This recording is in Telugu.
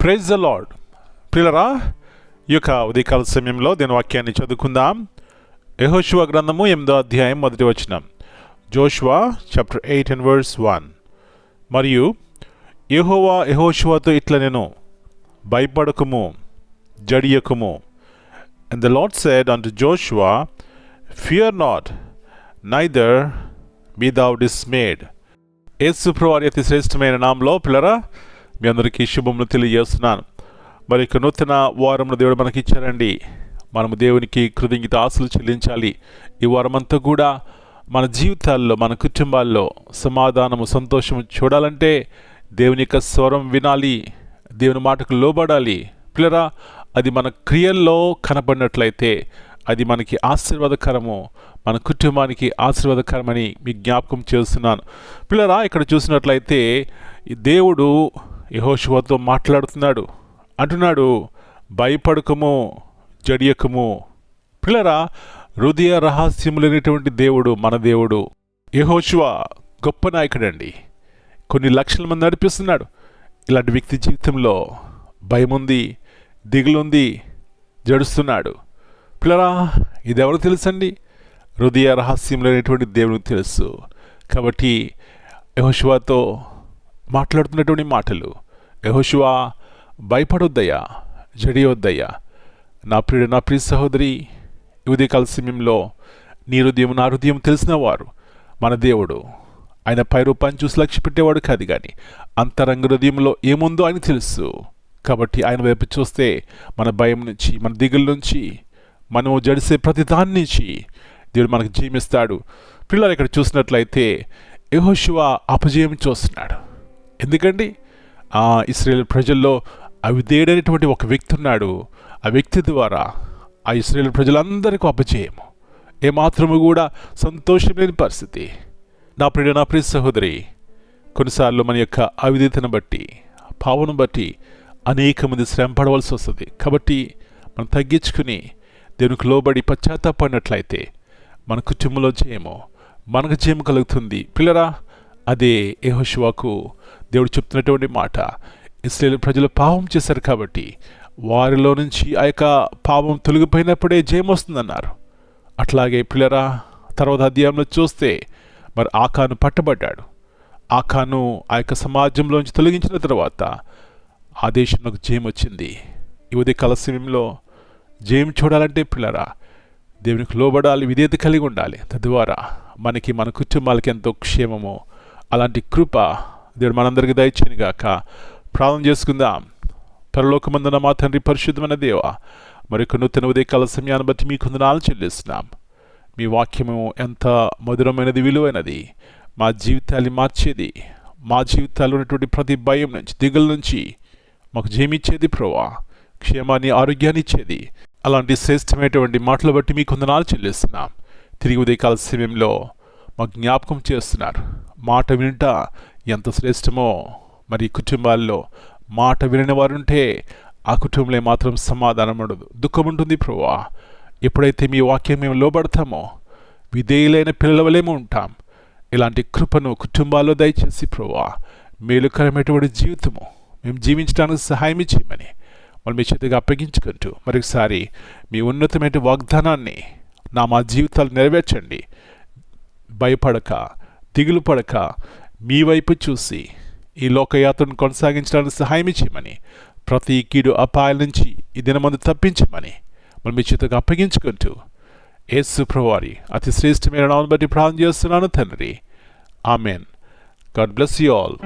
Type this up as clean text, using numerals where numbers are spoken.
Praise the lord. ప్రియులరా, ఈ యొక్క ఉదయకాల సమయంలో దీని వాక్యాన్ని చదువుకుందాం. యెహోషువ గ్రంథము 8వ అధ్యాయం 1వ వచనం. Joshua chapter 8 and verse 1. మరియు యెహోవా యెహోషువతో ఇట్లా నేను భయపడకుము, జడియకుము. And the Lord said unto Joshua, Fear not, neither be thou dismayed. యేసు ప్రభువారి అతి శ్రేష్టమైన నామములో పిల్లరా మీ అందరికీ శుభములు తెలియజేస్తున్నాను. మరి ఇక నూతన వారమును దేవుడు మనకి ఇచ్చారండి. మనము దేవునికి కృతజ్ఞత ఆశలు చెల్లించాలి. ఈ వారమంతా కూడా మన జీవితాల్లో, మన కుటుంబాల్లో సమాధానము, సంతోషము చూడాలంటే దేవుని యొక్క స్వరం వినాలి, దేవుని మాటకు లోబడాలి. పిల్లరా, అది మన క్రియల్లో కనబడినట్లయితే అది మనకి ఆశీర్వాదకరము, మన కుటుంబానికి ఆశీర్వాదకరమని మీ జ్ఞాపకం చేస్తున్నాను. పిల్లరా, ఇక్కడ చూసినట్లయితే దేవుడు యెహోషువతో మాట్లాడుతున్నాడు, అంటున్నాడు, భయపడకము, జడియకము. పిల్లరా, హృదయ రహస్యములైనటువంటి దేవుడు మన దేవుడు. యెహోషువ గొప్ప నాయకుడండి. కొన్ని లక్షల మంది నడిపిస్తున్నాడు. ఇలాంటి వ్యక్తి జీవితంలో భయం ఉంది, దిగులుంది, జడుస్తున్నాడు. పిల్లరా, ఇది ఎవరు తెలుసండి? హృదయ రహస్యములైనటువంటి దేవునికి తెలుసు. కాబట్టి యెహోషువతో మాట్లాడుతున్నటువంటి మాటలు, యెహోషువ భయపడొద్దయ్యా, జడియొద్దయ్యా. నా ప్రియ సహోదరి, ఉదయకాల సమయంలో నీ హృదయం నా హృదయం తెలిసిన వారు మన దేవుడు. ఆయన పై రూపాన్ని చూసి లక్ష్య పెట్టేవాడు కాదు, కానీ అంతరంగ హృదయంలో ఏముందో ఆయన తెలుసు. కాబట్టి ఆయన వైపు చూస్తే మన భయం నుంచి, మన దిగుల నుంచి, మనము జడిసే ప్రతి దాని నుంచి దేవుడు మనకు జీవిస్తాడు. పిల్లలు ఇక్కడ చూసినట్లయితే యెహోషువ అపజయం చూస్తున్నాడు. ఎందుకండి? ఇశ్రాయేలు ప్రజల్లో అవిధేయుడైనటువంటి ఒక వ్యక్తి ఉన్నాడు. ఆ వ్యక్తి ద్వారా ఆ ఇశ్రాయేలు ప్రజలందరికీ అపజయము, ఏమాత్రము కూడా సంతోషం లేని పరిస్థితి. నా ప్రియ సహోదరి, కొన్నిసార్లు మన యొక్క అవిధేయతను బట్టి, భావన బట్టి అనేక మంది శ్రమ పడవలసి వస్తుంది. కాబట్టి మనం తగ్గించుకుని దేవునికి లోబడి పశ్చాత్తాపడినట్లయితే మన కుటుంబంలో జయము, మనకు జయం కలుగుతుంది. పిల్లరా, అదే యెహోషువకు దేవుడు చెప్తున్నటువంటి మాట. ఇశ్రాయేలు ప్రజలు పాపం చేశారు కాబట్టి వారిలో నుంచి ఆ యొక్క పాపం తొలగిపోయినప్పుడే జయం వస్తుందన్నారు. అట్లాగే పిల్లరా, తర్వాత అధ్యాయంలో చూస్తే మరి ఆకాను పట్టబడ్డాడు. ఆకాను ఆ యొక్క సమాజంలోంచి తొలగించిన తర్వాత ఆ దేశంలోకి జయం వచ్చింది. ఈ ఉదయకాల సమయంలో జయం చూడాలంటే పిల్లరా, దేవునికి లోబడాలి, విధేయత కలిగి ఉండాలి. తద్వారా మనకి, మన కుటుంబాలకి ఎంతో క్షేమము, అలాంటి కృప దేవుడు మనందరికీ దయచేయనుగాక. ప్రార్థన చేసుకుందాం. పరలోకమందున్న మా తండ్రి, పరిశుద్ధమైన దేవ, మరొక నూతన ఉదయకాల సమయాన్ని బట్టి మీకు వందనాలు చెల్లిస్తున్నాం. మీ వాక్యము ఎంత మధురమైనది, విలువైనది, మా జీవితాన్ని మార్చేది, మా జీవితాల్లో ఉన్నటువంటి ప్రతి భయం నుంచి, దిగుల నుంచి మాకు జయమిచ్చేది ప్రభువా, క్షేమాన్ని, ఆరోగ్యాన్ని ఇచ్చేది. అలాంటి శ్రేష్టమైనటువంటి మాటలు బట్టి మీకు వందనాలు చెల్లిస్తున్నాం. తిరిగి ఉదయకాల సమయంలో మాకు జ్ఞాపకం చేస్తున్నారు. మాట వినుట ఎంత శ్రేష్టమో. మరి కుటుంబాల్లో మాట వినని వారుంటే ఆ కుటుంబంలో మాత్రం సమాధానం ఉండదు, దుఃఖం ఉంటుంది ప్రభువా. ఎప్పుడైతే మీ వాక్యం మేము లోబడతామో విధేయులైన పిల్లల వలేమో ఉంటాం. ఇలాంటి కృపను కుటుంబాల్లో దయచేసి ప్రభువా, మేలుకరమైనటువంటి జీవితము మేము జీవించడానికి సహాయం చేయమని వాళ్ళు మీ చేతిగా అప్పగించుకుంటూ మరొకసారి మీ ఉన్నతమైన వాగ్దానాన్ని మా జీవితాలు నెరవేర్చండి. భయపడక, దిగులు పడక, మీ వైపు చూసి ఈ లోకయాత్రను కొనసాగించడానికి సహాయం చేయమని, ప్రతి కీడు అపాయాల నుంచి ఈ దినమందు తప్పించమని మనం మీ చేతిగా అప్పగించుకుంటూ యేసు ప్రభువారి అతి శ్రేష్టమైన నామమును బట్టి ప్రార్థన చేస్తున్నాను తండ్రి. Amen. God bless you all.